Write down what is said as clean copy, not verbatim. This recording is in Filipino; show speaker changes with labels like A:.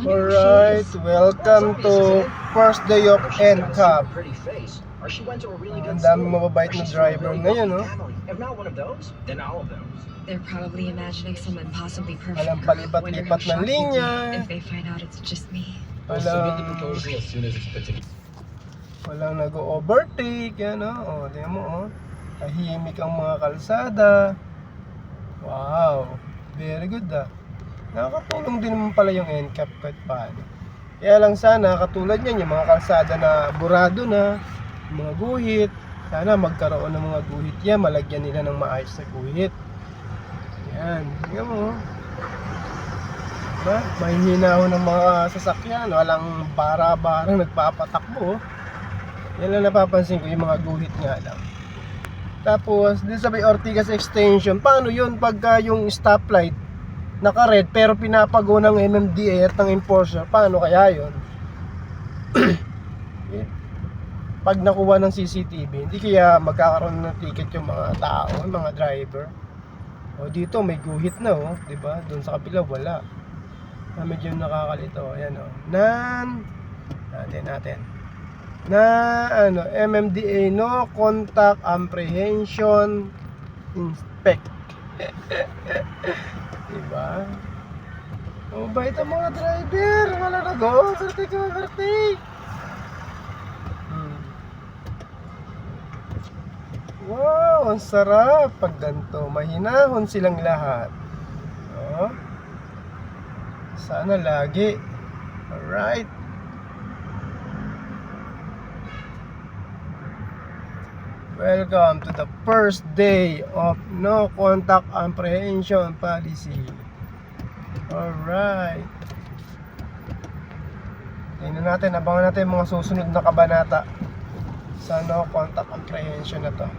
A: Alright, welcome to first day of NCAP. Ang daming mababait na driver ngayon, no?
B: They're probably imagining some impossibly perfect
A: Walang
B: girl when they're
A: palipat-lipat
B: gonna
A: ng
B: shock you
A: linya.
B: if they find out it's just me.
A: Walang nag-overtake, yan, no? O, tingnan mo, oh. Tahimik ang mga kalsada. Wow, very good, ah. Nakakatulong din naman pala yung NCAP kahit paano. Kaya lang sana, katulad niyan, yung mga kalsada na burado na, mga guhit, sana magkaroon ng mga guhit yan, malagyan nila ng maayos na guhit. Yan, tingnan mo. Diba? Mahihina ho ng mga sasakyan, walang bara-bara nagpapatakbo. Yan lang napapansin ko, yung mga guhit nga lang. Tapos, din sa may Ortigas Extension, paano yun pagka yung stoplight naka-red pero pinapago ng MMDA at ng enforcer? Paano kaya yun? Pag nakuha ng CCTV, hindi kaya magkakaroon ng ticket yung mga tao, yung mga driver? O dito may guhit na, oh, di ba? Doon sa kabila wala. Medyo nakakalito. Ayan, oh. Natin. MMDA, no contact apprehension inspect. Diba? Oh, bait ang mga driver. Wala na go. Overtake. Wow, ang sarap pag ganito. Mahinahon silang lahat. Oh. Sana lagi. Alright. Welcome to the first day of no contact apprehension policy. Alright. Tingnan natin, abangan natin mga susunod na kabanata sa no contact apprehension na to.